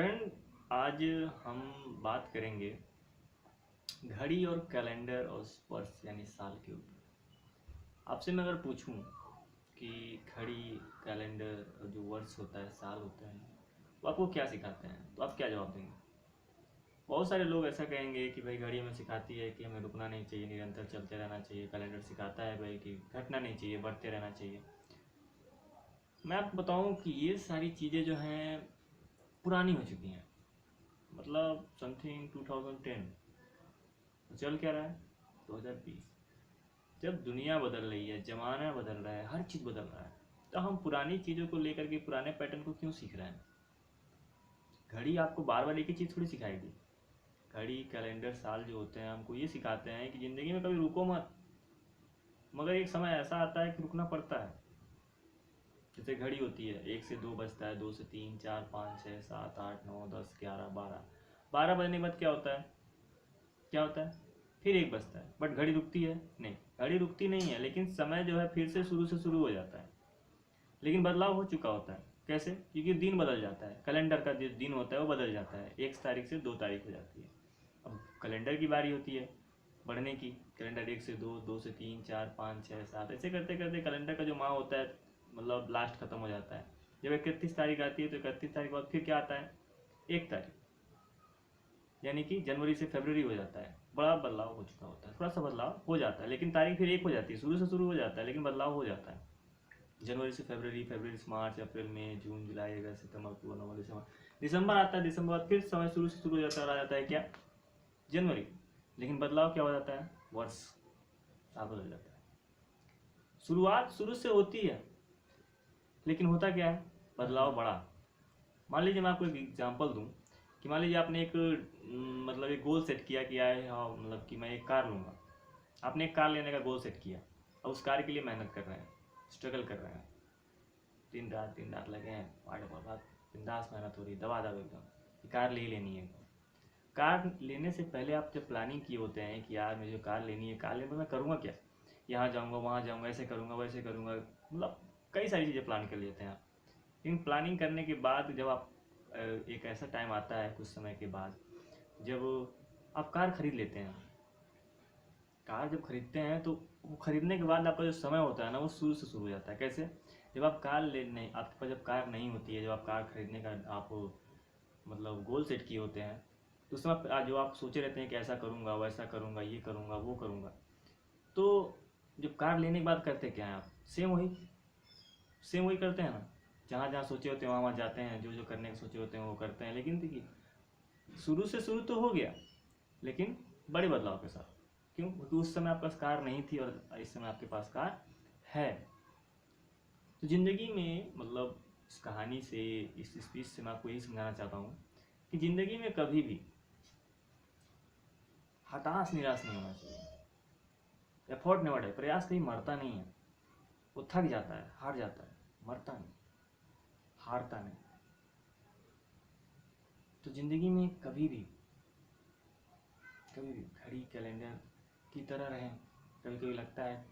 Friend, आज हम बात करेंगे घड़ी और कैलेंडर और वर्ष यानी साल के ऊपर। आपसे मैं अगर पूछूं कि घड़ी, कैलेंडर और जो वर्ष होता है, साल होता है, वो आपको क्या सिखाते हैं, तो आप क्या जवाब देंगे? बहुत सारे लोग ऐसा कहेंगे कि भाई घड़ी हमें सिखाती है कि हमें रुकना नहीं चाहिए, निरंतर चलते रहना चाहिए। कैलेंडर सिखाता है भाई कि घटना नहीं चाहिए, बढ़ते रहना चाहिए। मैं आपको बताऊं कि ये सारी चीज़ें जो हैं पुरानी हो चुकी हैं। मतलब समथिंग 2010 चल क्या रहा है 2020। जब दुनिया बदल रही है, जमाना बदल रहा है, हर चीज़ बदल रहा है, तो हम पुरानी चीज़ों को लेकर के पुराने पैटर्न को क्यों सीख रहे हैं? घड़ी आपको बार बार एक ही चीज़ थोड़ी सिखाएगी। घड़ी, कैलेंडर, साल जो होते हैं हमको ये सिखाते हैं कि ज़िंदगी में कभी रुको मत, मगर एक समय ऐसा आता है कि रुकना पड़ता है। जैसे घड़ी होती है, 1 से 2 बजता है, 2 से 3, 4, 5, 6, 7, 8, 9, 10, 11, 12। 12 बजने के बाद क्या होता है? क्या होता है? फिर 1 बजता है, बट घड़ी रुकती है नहीं। घड़ी रुकती नहीं है, लेकिन समय जो है फिर से शुरू हो जाता है। लेकिन बदलाव हो चुका होता है। कैसे? क्योंकि दिन बदल जाता है। कैलेंडर का जो दिन होता है वो बदल जाता है, 1 तारीख से 2 तारीख हो जाती है। अब कैलेंडर की बारी होती है बढ़ने की। कैलेंडर 1 से 2, 2 से 3, 4, 5, 6, 7, ऐसे करते करते कैलेंडर का जो माह होता है, मतलब लास्ट खत्म हो जाता है। जब 31 तारीख आती है तो 31 तारीख के बाद फिर क्या आता है? 1 तारीख, यानी कि जनवरी से फरवरी हो जाता है। बड़ा बदलाव हो चुका होता है, थोड़ा सा बदलाव हो जाता है, लेकिन तारीख फिर एक हो जाती है। शुरू हो जाता है, लेकिन बदलाव हो जाता है। जनवरी से फरवरी, फरवरी से मार्च, अप्रैल, मई, जून, जुलाई, अगस्त, सितंबर, अक्टूबर, नवंबर, दिसंबर। दिसंबर आता है, दिसंबर बाद फिर समय शुरू हो जाता है और आ जाता है क्या? जनवरी। लेकिन बदलाव क्या हो जाता है? वर्ष, साल बदल जाता है। शुरुआत शुरू से होती है, लेकिन होता क्या है? बदलाव बड़ा। मान लीजिए मैं आपको एक एग्जांपल दूं कि मान लीजिए आपने एक मतलब एक गोल सेट किया कि आए हाँ, मतलब कि मैं एक कार लूँगा। आपने एक कार लेने का गोल सेट किया, और उस कार के लिए मेहनत कर रहे हैं, स्ट्रगल कर रहे हैं, दिन रात लगे हैं, पार्ट बहुत बिंदास मेहनत हो रही है, दबा दब एकदम कि कार ले ही लेनी है। कार लेने से पहले आप जब प्लानिंग किए होते हैं कि यार मुझे कार लेनी है, कार लेने में मैं करूँगा क्या, यहाँ जाऊँगा, वहाँ जाऊँगा, ऐसे करूँगा, वैसे करूँगा, मतलब कई सारी चीज़ें प्लान कर लेते हैं आप। लेकिन प्लानिंग करने के बाद जब आप एक ऐसा टाइम आता है कुछ समय के बाद, जब आप कार खरीद लेते हैं। कार जब खरीदते हैं तो वो खरीदने के बाद आपका जो समय होता है ना, वो शुरू हो जाता है। कैसे? जब आप कार ले नहीं, आपके पास जब कार नहीं होती है, जब आप कार खरीदने का आप मतलब गोल सेट किए होते हैं, तो उस समय जो आप सोचे रहते हैं कि ऐसा करूँगा, वैसा करूँगा, ये करूँगा, वो करूँगा, तो जब कार लेने के बाद करते क्या हैं आप? सेम वही करते हैं ना। जहाँ जहाँ सोचे होते हैं वहाँ वहाँ जाते हैं, जो जो करने के सोचे होते हैं वो करते हैं। लेकिन देखिए, शुरू तो हो गया, लेकिन बड़े बदलाव के साथ। क्यों? क्योंकि उस समय आपके पास कार नहीं थी और इस समय आपके पास कार है। तो ज़िंदगी में, मतलब इस कहानी से, इस स्पीच से मैं आपको यही समझाना चाहता हूँ कि ज़िंदगी में कभी भी हताश निराश नहीं होना चाहिए। एफर्ट नेवर डाई, प्रयास कहीं मरता नहीं है। वो थक जाता है, हार जाता है, मरता नहीं, हारता नहीं। तो ज़िंदगी में कभी भी घड़ी, कैलेंडर की तरह रहें। कभी कभी लगता है,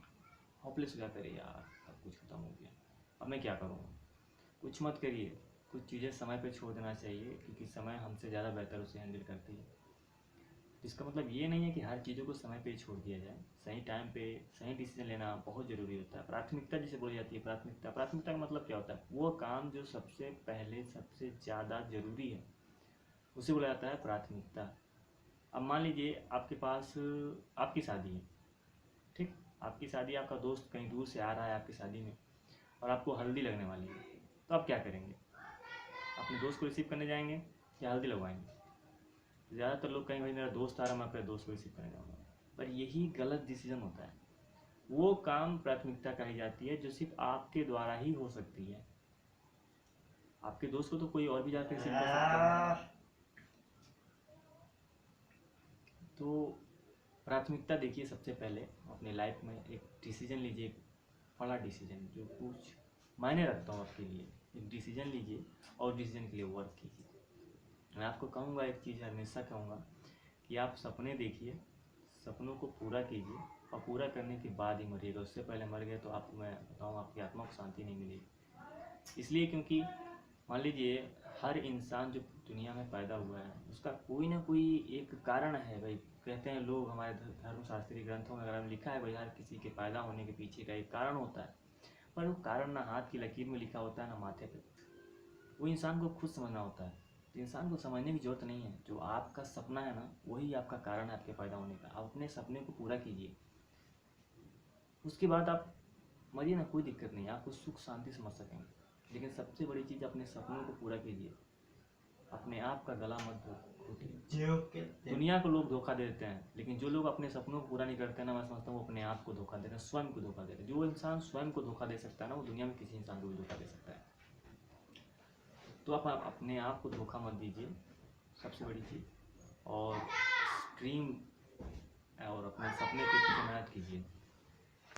होपलेस हो जाता है, यार सब कुछ खत्म हो गया, अब मैं क्या करूँगा? कुछ मत करिए, कुछ चीज़ें समय पे छोड़ देना चाहिए, क्योंकि समय हमसे ज़्यादा बेहतर उसे हैंडल करती है। इसका मतलब ये नहीं है कि हर चीज़ों को समय पे ही छोड़ दिया जाए। सही टाइम पे सही डिसीजन लेना बहुत ज़रूरी होता है। प्राथमिकता जिसे बोली जाती है, प्राथमिकता का मतलब क्या होता है? वो काम जो सबसे पहले, सबसे ज़्यादा ज़रूरी है, उसे बोला जाता है प्राथमिकता। अब मान लीजिए आपके पास आपकी शादी है, ठीक? आपकी शादी, आपका दोस्त कहीं दूर से आ रहा है आपकी शादी में, और आपको हल्दी लगने वाली है, तो आप क्या करेंगे? अपने दोस्त को रिसीव करने जाएंगे या हल्दी लगवाएंगे? ज़्यादातर लोग कहेंगे भाई मेरा दोस्त आ रहा है, मैं अपने दोस्त को रिसीव करने जाऊँगा। पर यही गलत डिसीजन होता है। वो काम प्राथमिकता कही जाती है जो सिर्फ आपके द्वारा ही हो सकती है। आपके दोस्त को तो कोई और भी जाकर रिसीव कर सकता है। तो प्राथमिकता देखिए, सबसे पहले अपने लाइफ में एक डिसीजन लीजिए, एक बड़ा डिसीजन जो कुछ मायने रखता हूँ आपके लिए। एक डिसीजन लीजिए और डिसीजन के लिए वर्क कीजिए। मैं आपको कहूँगा, एक चीज़ हमेशा कहूँगा कि आप सपने देखिए, सपनों को पूरा कीजिए, और पूरा करने के बाद ही मरिएगा। उससे पहले मर गए तो आपको मैं बताऊँ, आपकी आत्मा को शांति नहीं मिलेगी। इसलिए क्योंकि मान लीजिए हर इंसान जो दुनिया में पैदा हुआ है उसका कोई ना कोई एक कारण है भाई। कहते हैं लोग, हमारे धर्मशास्त्री ग्रंथों वगैरह में लिखा है भाई, हर किसी के पैदा होने के पीछे का एक कारण होता है। पर वो कारण ना हाथ की लकीर में लिखा होता है ना माथे पे, वो इंसान को खुद समझना होता है। तो इंसान को समझने की ज़रूरत नहीं है। जो आपका सपना है ना, वही आपका कारण है आपके पैदा होने का। आप अपने सपने को पूरा कीजिए, उसके बाद आप मरिए ना, कोई दिक्कत नहीं, आपको सुख शांति समझ सकेंगे। लेकिन सबसे बड़ी चीज़, अपने सपनों को पूरा कीजिए, अपने आप का गला मत घोटिए। दुनिया को लोग धोखा देते हैं, लेकिन जो लोग अपने सपनों को पूरा नहीं करते ना, मैं समझता हूँ वो अपने आप को धोखा दे रहे हैं, स्वयं को धोखा दे रहे हैं। जो इंसान स्वयं को धोखा दे सकता है ना, वो दुनिया में किसी इंसान को भी धोखा दे सकता है। तो आप अपने आप को धोखा मत दीजिए, सबसे बड़ी चीज़। और ड्रीम और अपने सपने के पीछे मेहनत कीजिए।